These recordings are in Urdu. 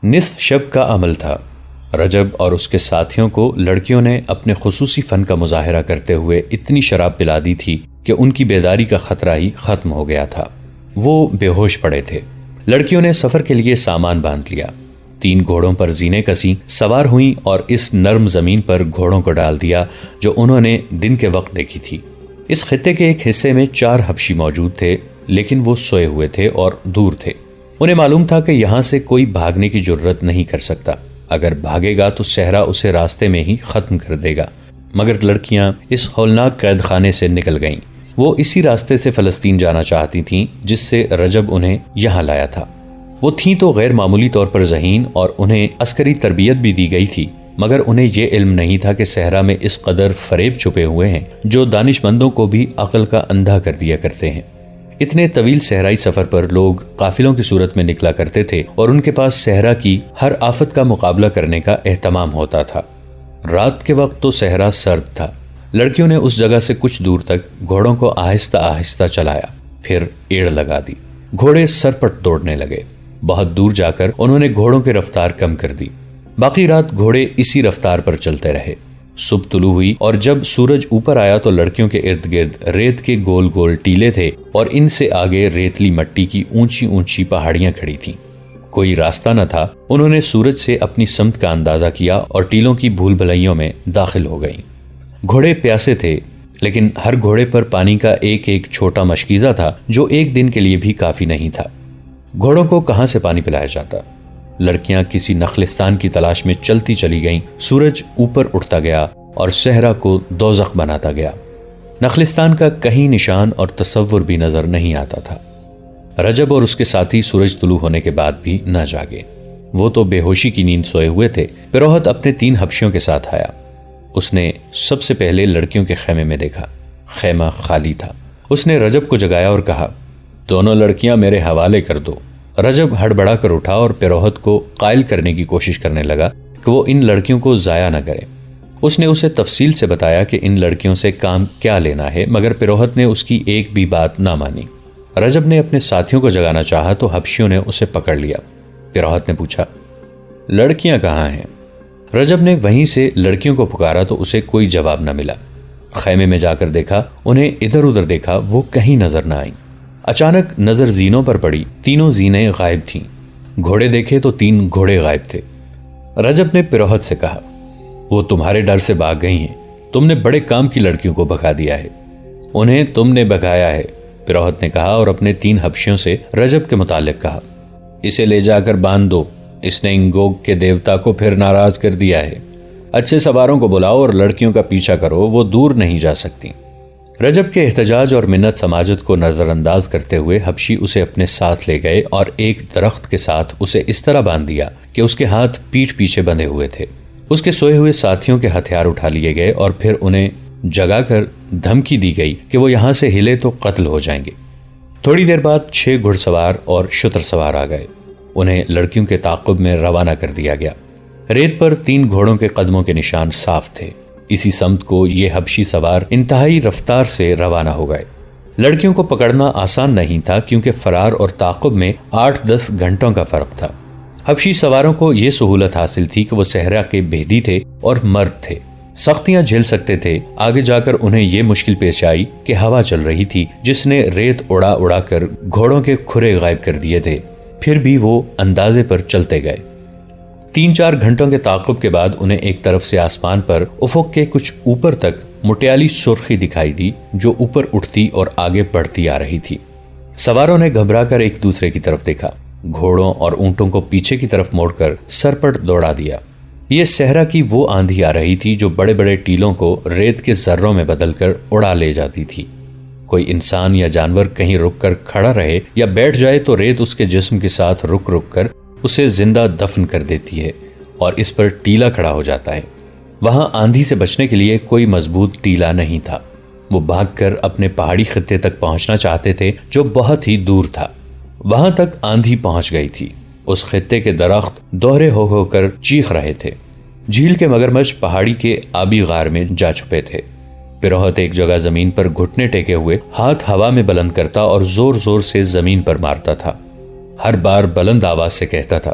نصف شب کا عمل تھا۔ رجب اور اس کے ساتھیوں کو لڑکیوں نے اپنے خصوصی فن کا مظاہرہ کرتے ہوئے اتنی شراب پلا دی تھی کہ ان کی بیداری کا خطرہ ہی ختم ہو گیا تھا۔ وہ بے ہوش پڑے تھے۔ لڑکیوں نے سفر کے لیے سامان باندھ لیا، 3 گھوڑوں پر زینے کسی، سوار ہوئیں اور اس نرم زمین پر گھوڑوں کو ڈال دیا جو انہوں نے دن کے وقت دیکھی تھی۔ اس خطے کے ایک حصے میں 4 حبشی موجود تھے، لیکن وہ سوئے ہوئے تھے اور دور تھے۔ انہیں معلوم تھا کہ یہاں سے کوئی بھاگنے کی جرت نہیں کر سکتا، اگر بھاگے گا تو صحرا اسے راستے میں ہی ختم کر دے گا۔ مگر لڑکیاں اس ہولناک قید خانے سے نکل گئیں۔ وہ اسی راستے سے فلسطین جانا چاہتی تھیں جس سے رجب انہیں یہاں لایا تھا۔ وہ تھیں تو غیر معمولی طور پر ذہین اور انہیں عسکری تربیت بھی دی گئی تھی، مگر انہیں یہ علم نہیں تھا کہ صحرا میں اس قدر فریب چھپے ہوئے ہیں جو دانش مندوں کو بھی عقل کا اندھا کر دیا کرتے ہیں۔ اتنے طویل صحرائی سفر پر لوگ قافلوں کی صورت میں نکلا کرتے تھے اور ان کے پاس صحرا کی ہر آفت کا مقابلہ کرنے کا اہتمام ہوتا تھا۔ رات کے وقت تو صحرا سرد تھا۔ لڑکیوں نے اس جگہ سے کچھ دور تک گھوڑوں کو آہستہ آہستہ چلایا، پھر ایڑ لگا دی۔ گھوڑے سرپٹ دوڑنے لگے۔ بہت دور جا کر انہوں نے گھوڑوں کی رفتار کم کر دی۔ باقی رات گھوڑے اسی رفتار پر چلتے رہے۔ صبح طلوع ہوئی اور جب سورج اوپر آیا تو لڑکیوں کے ارد گرد ریت کے گول گول ٹیلے تھے اور ان سے آگے ریتلی مٹی کی اونچی اونچی پہاڑیاں کھڑی تھیں۔ کوئی راستہ نہ تھا۔ انہوں نے سورج سے اپنی سمت کا اندازہ کیا اور ٹیلوں کی بھول بھلائیوں میں داخل ہو گئیں۔ گھوڑے پیاسے تھے، لیکن ہر گھوڑے پر پانی کا ایک ایک چھوٹا مشکیزہ تھا جو ایک دن کے لیے بھی کافی نہیں تھا۔ گھوڑوں کو کہاں سے پانی پلایا جاتا؟ لڑکیاں کسی نخلستان کی تلاش میں چلتی چلی گئیں۔ سورج اوپر اٹھتا گیا اور صحرا کو دوزخ بناتا گیا۔ نخلستان کا کہیں نشان اور تصور بھی نظر نہیں آتا تھا۔ رجب اور اس کے ساتھی سورج طلوع ہونے کے بعد بھی نہ جاگے۔ وہ تو بے ہوشی کی نیند سوئے ہوئے تھے۔ پیروہت اپنے 3 حبشیوں کے ساتھ آیا۔ اس نے سب سے پہلے لڑکیوں کے خیمے میں دیکھا۔ خیمہ خالی تھا۔ اس نے رجب کو جگایا اور کہا، دونوں لڑکیاں میرے حوالے کر دو۔ رجب ہڑبڑا کر اٹھا اور پیروہت کو قائل کرنے کی کوشش کرنے لگا کہ وہ ان لڑکیوں کو ضائع نہ کرے۔ اس نے اسے تفصیل سے بتایا کہ ان لڑکیوں سے کام کیا لینا ہے، مگر پیروہت نے اس کی ایک بھی بات نہ مانی۔ رجب نے اپنے ساتھیوں کو جگانا چاہا تو حبشیوں نے اسے پکڑ لیا۔ پیروہت نے پوچھا، لڑکیاں کہاں ہیں؟ رجب نے وہیں سے لڑکیوں کو پکارا تو اسے کوئی جواب نہ ملا۔ خیمے میں جا کر دیکھا، انہیں ادھر ادھر دیکھا، وہ کہیں نظر نہ آئیں۔ اچانک نظر زینوں پر پڑی، تینوں زینیں غائب تھیں۔ گھوڑے دیکھے تو 3 گھوڑے غائب تھے۔ رجب نے پیروہت سے کہا، وہ تمہارے ڈر سے بھاگ گئی ہیں۔ تم نے بڑے کام کی لڑکیوں کو بھگا دیا ہے۔ انہیں تم نے بھگایا ہے، پیروہت نے کہا اور اپنے 3 حبشیوں سے رجب کے متعلق کہا، اسے لے جا کر باندھ دو، اس نے انگوگ کے دیوتا کو پھر ناراض کر دیا ہے۔ اچھے سواروں کو بلاؤ اور لڑکیوں کا پیچھا کرو، وہ دور نہیں جا سکتی۔ رجب کے احتجاج اور منت سماجت کو نظر انداز کرتے ہوئے حبشی اسے اپنے ساتھ لے گئے اور ایک درخت کے ساتھ اسے اس طرح باندھ دیا کہ اس کے ہاتھ پیٹھ پیچھے بندھے ہوئے تھے۔ اس کے سوئے ہوئے ساتھیوں کے ہتھیار اٹھا لیے گئے اور پھر انہیں جگا کر دھمکی دی گئی کہ وہ یہاں سے ہلے تو قتل ہو جائیں گے۔ تھوڑی دیر بعد 6 گھڑ سوار اور شتر سوار آ گئے۔ انہیں لڑکیوں کے تعاقب میں روانہ کر دیا گیا۔ ریت پر 3 گھوڑوں کے قدموں کے نشان صاف تھے۔ اسی سمت کو یہ حبشی سوار انتہائی رفتار سے روانہ ہو گئے۔ لڑکیوں کو پکڑنا آسان نہیں تھا کیونکہ فرار اور تعاقب میں 8-10 گھنٹوں کا فرق تھا۔ حبشی سواروں کو یہ سہولت حاصل تھی کہ وہ صحرا کے بھیدی تھے اور مرد تھے، سختیاں جھیل سکتے تھے۔ آگے جا کر انہیں یہ مشکل پیش آئی کہ ہوا چل رہی تھی جس نے ریت اڑا اڑا کر گھوڑوں کے کھرے غائب کر دیے تھے، پھر بھی وہ اندازے پر چلتے گئے۔ 3-4 گھنٹوں کے تعاقب کے بعد انہیں ایک طرف سے آسمان پر افق کے کچھ اوپر تک مٹیالی سرخی دکھائی دی جو اوپر اٹھتی اور آگے بڑھتی آ رہی تھی۔ سواروں نے گھبرا کر ایک دوسرے کی طرف دیکھا، گھوڑوں اور اونٹوں کو پیچھے کی طرف موڑ کر سرپٹ دوڑا دیا۔ یہ صحرا کی وہ آندھی آ رہی تھی جو بڑے بڑے ٹیلوں کو ریت کے ذروں میں بدل کر اڑا لے جاتی تھی۔ کوئی انسان یا جانور کہیں رک کر کھڑا رہے یا بیٹھ جائے تو ریت اس کے جسم کے ساتھ رک رک کر اسے زندہ دفن کر دیتی ہے اور اس پر ٹیلا کھڑا ہو جاتا ہے۔ وہاں آندھی سے بچنے کے لیے کوئی مضبوط ٹیلا نہیں تھا۔ وہ بھاگ کر اپنے پہاڑی خطے تک پہنچنا چاہتے تھے جو بہت ہی دور تھا۔ وہاں تک آندھی پہنچ گئی تھی۔ اس خطے کے درخت دوہرے ہو کر چیخ رہے تھے۔ جھیل کے مگرمچھ پہاڑی کے آبی غار میں جا چھپے تھے۔ پیروہت ایک جگہ زمین پر گھٹنے ٹیکے ہوئے ہاتھ ہوا میں بلند کرتا اور زور زور سے زمین پر مارتا تھا۔ ہر بار بلند آواز سے کہتا تھا،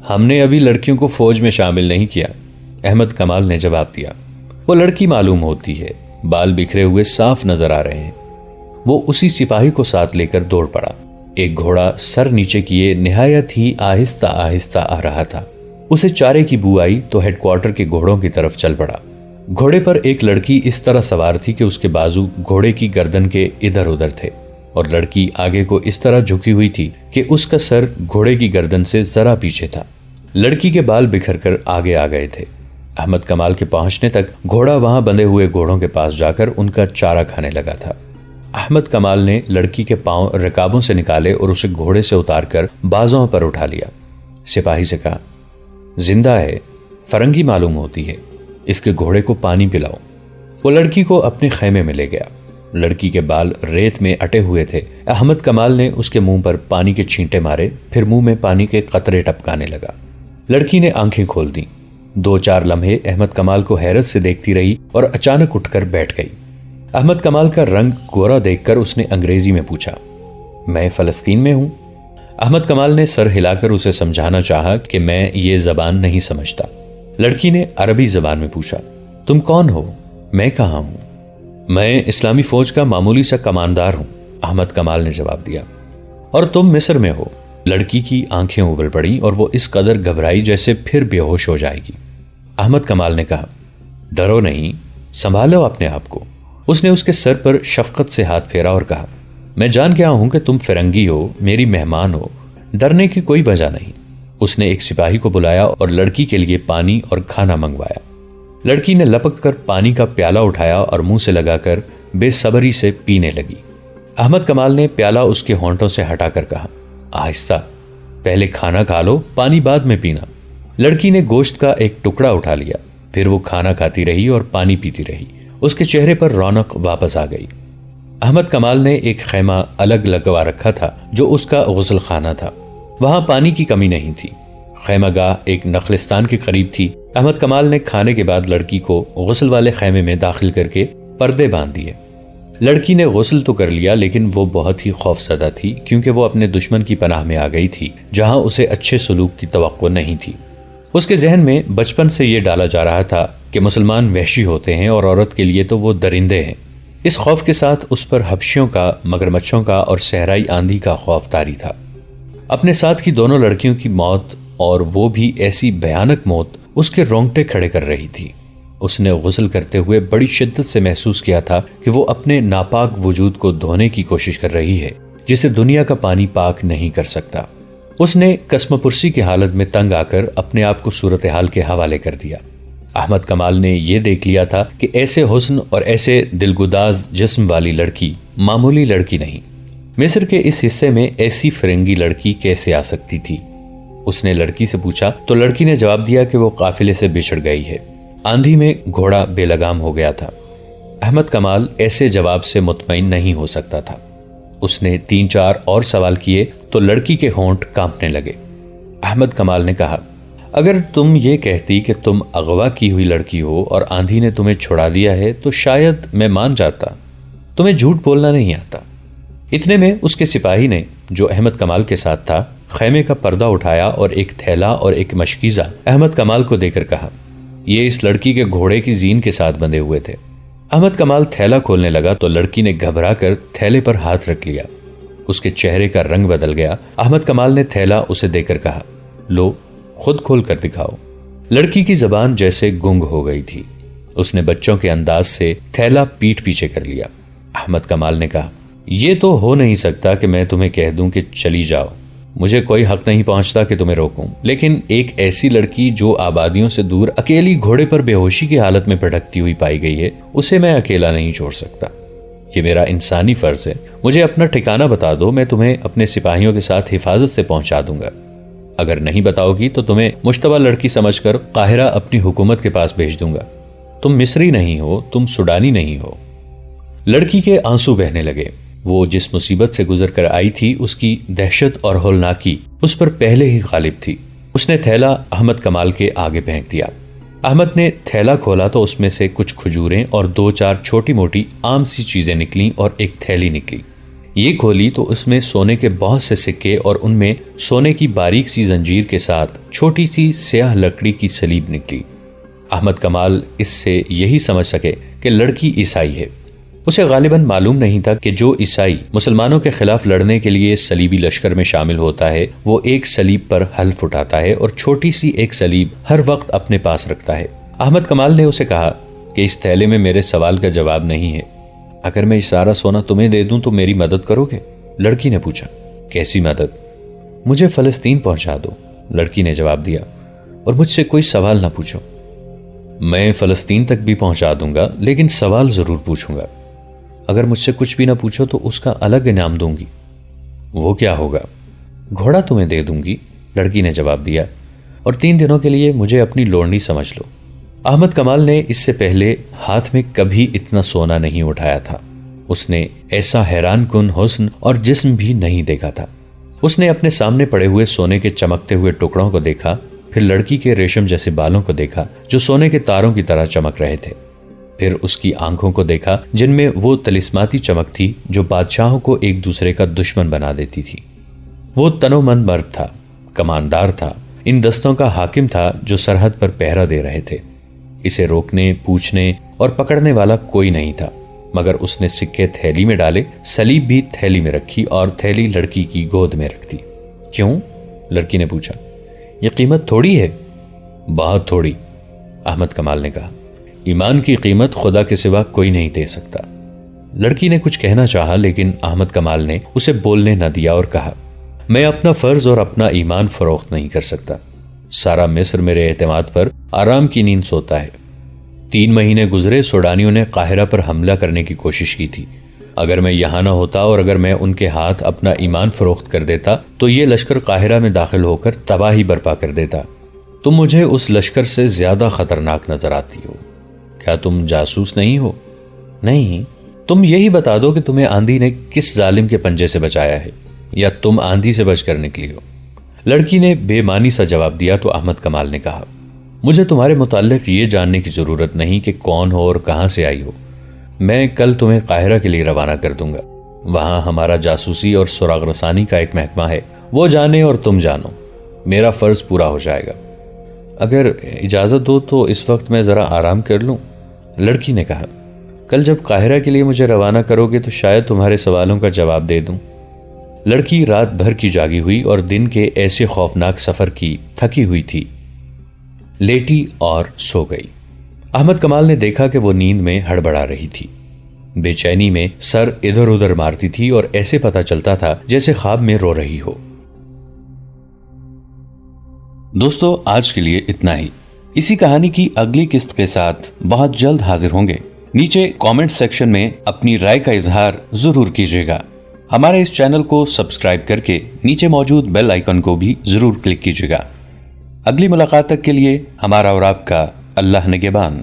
ہم نے ابھی لڑکیوں کو فوج میں شامل نہیں کیا، احمد کمال نے جواب دیا۔ وہ لڑکی معلوم ہوتی ہے، بال بکھرے ہوئے صاف نظر آ رہے ہیں۔ وہ اسی سپاہی کو ساتھ لے کر دوڑ پڑا۔ ایک گھوڑا سر نیچے کیے نہایت ہی آہستہ آہستہ آ رہا تھا۔ اسے چارے کی بو آئی تو ہیڈ کوارٹر کے گھوڑوں کی طرف چل پڑا۔ گھوڑے پر ایک لڑکی اس طرح سوار تھی کہ اس کے بازو گھوڑے کی گردن کے ادھر ادھر تھے، اور لڑکی آگے کو اس طرح جھکی ہوئی تھی کہ اس کا سر گھوڑے کی گردن سے ذرا پیچھے تھا۔ لڑکی کے بال بکھر کر آگے آ گئے تھے۔ احمد کمال کے پہنچنے تک گھوڑا وہاں بندھے ہوئے گھوڑوں کے پاس جا کر ان کا چارہ کھانے لگا تھا۔ احمد کمال نے لڑکی کے پاؤں رکابوں سے نکالے اور اسے گھوڑے سے اتار کر بازوں پر اٹھا لیا۔ سپاہی سے کہا، زندہ ہے، فرنگی معلوم ہوتی ہے، اس کے گھوڑے کو پانی پلاؤ۔ وہ لڑکی کو اپنے خیمے میں لے گیا۔ لڑکی کے بال ریت میں اٹے ہوئے تھے۔ احمد کمال نے اس کے منہ پر پانی کے چھینٹے مارے، پھر منہ میں پانی کے قطرے ٹپکانے لگا۔ لڑکی نے آنکھیں کھول دیں۔ 2-4 لمحے احمد کمال کو حیرت سے دیکھتی رہی اور اچانک اٹھ کر بیٹھ گئی۔ احمد کمال کا رنگ گورا دیکھ کر اس نے انگریزی میں پوچھا، میں فلسطین میں ہوں؟ احمد کمال نے سر ہلا کر اسے سمجھانا چاہا کہ میں یہ زبان نہیں سمجھتا۔ لڑکی نے عربی زبان میں پوچھا، تم کون ہو؟ میں کہاں ہوں؟ میں اسلامی فوج کا معمولی سا کماندار ہوں، احمد کمال نے جواب دیا۔ اور تم مصر میں ہو؟ لڑکی کی آنکھیں ابل پڑیں اور وہ اس قدر گھبرائی جیسے پھر بے ہوش ہو جائے گی۔ احمد کمال نے کہا، ڈرو نہیں، سنبھالو اپنے آپ کو۔ اس نے اس کے سر پر شفقت سے ہاتھ پھیرا اور کہا، میں جان گیا ہوں کہ تم فرنگی ہو، میری مہمان ہو، ڈرنے کی کوئی وجہ نہیں۔ اس نے ایک سپاہی کو بلایا اور لڑکی کے لیے پانی اور کھانا منگوایا۔ لڑکی نے لپک کر پانی کا پیالہ اٹھایا اور منہ سے لگا کر بے صبری سے پینے لگی۔ احمد کمال نے پیالہ اس کے ہونٹوں سے ہٹا کر کہا، آہستہ، پہلے کھانا کھا لو، پانی بعد میں پینا۔ لڑکی نے گوشت کا ایک ٹکڑا اٹھا لیا، پھر وہ کھانا کھاتی رہی اور پانی پیتی رہی۔ اس کے چہرے پر رونق واپس آ گئی۔ احمد کمال نے ایک خیمہ الگ لگوا رکھا تھا جو اس کا غسل خانہ تھا۔ وہاں پانی کی کمی نہیں تھی۔ خیمہ گاہ ایک نخلستان کے قریب تھی۔ احمد کمال نے کھانے کے بعد لڑکی کو غسل والے خیمے میں داخل کر کے پردے باندھ دیے۔ لڑکی نے غسل تو کر لیا، لیکن وہ بہت ہی خوف زدہ تھی، کیونکہ وہ اپنے دشمن کی پناہ میں آ گئی تھی جہاں اسے اچھے سلوک کی توقع نہیں تھی۔ اس کے ذہن میں بچپن سے یہ ڈالا جا رہا تھا کہ مسلمان وحشی ہوتے ہیں اور عورت کے لیے تو وہ درندے ہیں۔ اس خوف کے ساتھ اس پر حبشیوں کا، مگرمچھوں کا اور صحرائی آندھی کا خوف طاری تھا۔ اپنے ساتھ کی دونوں لڑکیوں کی موت، اور وہ بھی ایسی بھیانک موت، اس کے رونگٹے کھڑے کر رہی تھی۔ اس نے غسل کرتے ہوئے بڑی شدت سے محسوس کیا تھا کہ وہ اپنے ناپاک وجود کو دھونے کی کوشش کر رہی ہے، جسے دنیا کا پانی پاک نہیں کر سکتا۔ اس نے قسم پرسی کی حالت میں تنگ آ کر اپنے آپ کو صورتحال کے حوالے کر دیا۔ احمد کمال نے یہ دیکھ لیا تھا کہ ایسے حسن اور ایسے دلگداز جسم والی لڑکی معمولی لڑکی نہیں۔ مصر کے اس حصے میں ایسی فرنگی لڑکی کیسے آ سکتی تھی؟ اس نے لڑکی سے پوچھا تو لڑکی نے جواب دیا کہ وہ قافلے سے بچھڑ گئی ہے، آندھی میں گھوڑا بے لگام ہو گیا تھا۔ احمد کمال ایسے جواب سے مطمئن نہیں ہو سکتا تھا۔ اس نے 3-4 اور سوال کیے تو لڑکی کے ہونٹ کانپنے لگے۔ احمد کمال نے کہا، اگر تم یہ کہتی کہ تم اغوا کی ہوئی لڑکی ہو اور آندھی نے تمہیں چھڑا دیا ہے تو شاید میں مان جاتا، تمہیں جھوٹ بولنا نہیں آتا۔ اتنے میں اس کے سپاہی نے، جو احمد کمال کے ساتھ تھا، خیمے کا پردہ اٹھایا اور ایک تھیلا اور ایک مشکیزہ احمد کمال کو دے کر کہا، یہ اس لڑکی کے گھوڑے کی زین کے ساتھ بندھے ہوئے تھے۔ احمد کمال تھیلا کھولنے لگا تو لڑکی نے گھبرا کر تھیلے پر ہاتھ رکھ لیا۔ اس کے چہرے کا رنگ بدل گیا۔ احمد کمال نے تھیلا اسے دے کر کہا، لو، خود کھول کر دکھاؤ۔ لڑکی کی زبان جیسے گنگ ہو گئی تھی۔ اس نے بچوں کے انداز سے تھیلا پیٹھ پیچھے کر لیا۔ احمد کمال نے کہا، یہ تو ہو نہیں سکتا کہ میں تمہیں کہہ دوں کہ چلی جاؤ، مجھے کوئی حق نہیں پہنچتا کہ تمہیں روکوں، لیکن ایک ایسی لڑکی جو آبادیوں سے دور اکیلی گھوڑے پر بے ہوشی کی حالت میں بھٹکتی ہوئی پائی گئی ہے، اسے میں اکیلا نہیں چھوڑ سکتا۔ یہ میرا انسانی فرض ہے۔ مجھے اپنا ٹھکانہ بتا دو، میں تمہیں اپنے سپاہیوں کے ساتھ حفاظت سے پہنچا دوں گا۔ اگر نہیں بتاؤ گی تو تمہیں مشتبہ لڑکی سمجھ کر قاہرہ اپنی حکومت کے پاس بھیج دوں گا۔ تم مصری نہیں ہو، تم سوڈانی نہیں ہو۔ لڑکی کے آنسو بہنے لگے۔ وہ جس مصیبت سے گزر کر آئی تھی، اس کی دہشت اور ہولناکی اس پر پہلے ہی غالب تھی۔ اس نے تھیلا احمد کمال کے آگے پھینک دیا۔ احمد نے تھیلا کھولا تو اس میں سے کچھ کھجوریں اور 2-4 چھوٹی موٹی عام سی چیزیں نکلیں اور ایک تھیلی نکلی۔ یہ کھولی تو اس میں سونے کے بہت سے سکے اور ان میں سونے کی باریک سی زنجیر کے ساتھ چھوٹی سی سیاہ لکڑی کی سلیب نکلی۔ احمد کمال اس سے یہی سمجھ سکے کہ لڑکی عیسائی ہے۔ اسے غالباً معلوم نہیں تھا کہ جو عیسائی مسلمانوں کے خلاف لڑنے کے لیے صلیبی لشکر میں شامل ہوتا ہے وہ ایک صلیب پر حلف اٹھاتا ہے اور چھوٹی سی ایک صلیب ہر وقت اپنے پاس رکھتا ہے۔ احمد کمال نے اسے کہا کہ اس تھیلے میں میرے سوال کا جواب نہیں ہے، اگر میں یہ سارا سونا تمہیں دے دوں تو میری مدد کرو گے؟ لڑکی نے پوچھا۔ کیسی مدد؟ مجھے فلسطین پہنچا دو، لڑکی نے جواب دیا، اور مجھ سے کوئی سوال نہ پوچھو۔ میں فلسطین تک بھی پہنچا دوں گا لیکن سوال ضرور پوچھوں گا۔ اگر مجھ سے کچھ بھی نہ پوچھو تو اس کا الگ انعام دوں گی۔ وہ کیا ہوگا؟ گھوڑا تمہیں دے دوں گی، لڑکی نے جواب دیا، اور 3 دنوں کے لیے مجھے اپنی لونڈی سمجھ لو۔ احمد کمال نے اس سے پہلے ہاتھ میں کبھی اتنا سونا نہیں اٹھایا تھا۔ اس نے ایسا حیران کن حسن اور جسم بھی نہیں دیکھا تھا۔ اس نے اپنے سامنے پڑے ہوئے سونے کے چمکتے ہوئے ٹکڑوں کو دیکھا، پھر لڑکی کے ریشم جیسے بالوں کو دیکھا جو سونے کے تاروں کی طرح چمک رہے تھے، پھر اس کی آنکھوں کو دیکھا جن میں وہ طلسماتی چمک تھی جو بادشاہوں کو ایک دوسرے کا دشمن بنا دیتی تھی۔ وہ تنومند مرد تھا، کماندار تھا، ان دستوں کا حاکم تھا جو سرحد پر پہرا دے رہے تھے۔ اسے روکنے، پوچھنے اور پکڑنے والا کوئی نہیں تھا، مگر اس نے سکے تھیلی میں ڈالے، صلیب بھی تھیلی میں رکھی اور تھیلی لڑکی کی گود میں رکھ دی۔ کیوں؟ لڑکی نے پوچھا۔ یہ قیمت تھوڑی ہے؟ بہت تھوڑی، احمد کمال نے کہا۔ ایمان کی قیمت خدا کے سوا کوئی نہیں دے سکتا۔ لڑکی نے کچھ کہنا چاہا لیکن احمد کمال نے اسے بولنے نہ دیا اور کہا، میں اپنا فرض اور اپنا ایمان فروخت نہیں کر سکتا۔ سارا مصر میرے اعتماد پر آرام کی نیند سوتا ہے۔ 3 مہینے گزرے، سوڈانیوں نے قاہرہ پر حملہ کرنے کی کوشش کی تھی۔ اگر میں یہاں نہ ہوتا اور اگر میں ان کے ہاتھ اپنا ایمان فروخت کر دیتا تو یہ لشکر قاہرہ میں داخل ہو کر تباہی برپا کر دیتا۔ تم مجھے اس لشکر سے زیادہ خطرناک نظر آتی ہو۔ کیا تم جاسوس نہیں ہو؟ نہیں۔ تم یہی بتا دو کہ تمہیں آندھی نے کس ظالم کے پنجے سے بچایا ہے، یا تم آندھی سے بچ کر نکلی ہو؟ لڑکی نے بے معنی سا جواب دیا تو احمد کمال نے کہا، مجھے تمہارے متعلق یہ جاننے کی ضرورت نہیں کہ کون ہو اور کہاں سے آئی ہو۔ میں کل تمہیں قاہرہ کے لیے روانہ کر دوں گا۔ وہاں ہمارا جاسوسی اور سراغ رسانی کا ایک محکمہ ہے، وہ جانے اور تم جانو، میرا فرض پورا ہو جائے گا۔ اگر اجازت دو تو اس وقت میں ذرا آرام کر لوں، لڑکی نے کہا۔ کل جب قاہرہ کے لیے مجھے روانہ کرو گے تو شاید تمہارے سوالوں کا جواب دے دوں۔ لڑکی رات بھر کی جاگی ہوئی اور دن کے ایسے خوفناک سفر کی تھکی ہوئی تھی، لیٹی اور سو گئی۔ احمد کمال نے دیکھا کہ وہ نیند میں ہڑبڑا رہی تھی، بے چینی میں سر ادھر ادھر مارتی تھی اور ایسے پتہ چلتا تھا جیسے خواب میں رو رہی ہو۔ دوستو، آج کے لیے اتنا ہی۔ اسی کہانی کی اگلی قسط کے ساتھ بہت جلد حاضر ہوں گے۔ نیچے کامنٹ سیکشن میں اپنی رائے کا اظہار ضرور کیجیے گا۔ ہمارے اس چینل کو سبسکرائب کر کے نیچے موجود بیل آئیکن کو بھی ضرور کلک کیجیے گا۔ اگلی ملاقات تک کے لیے ہمارا اور آپ کا اللہ نگہبان۔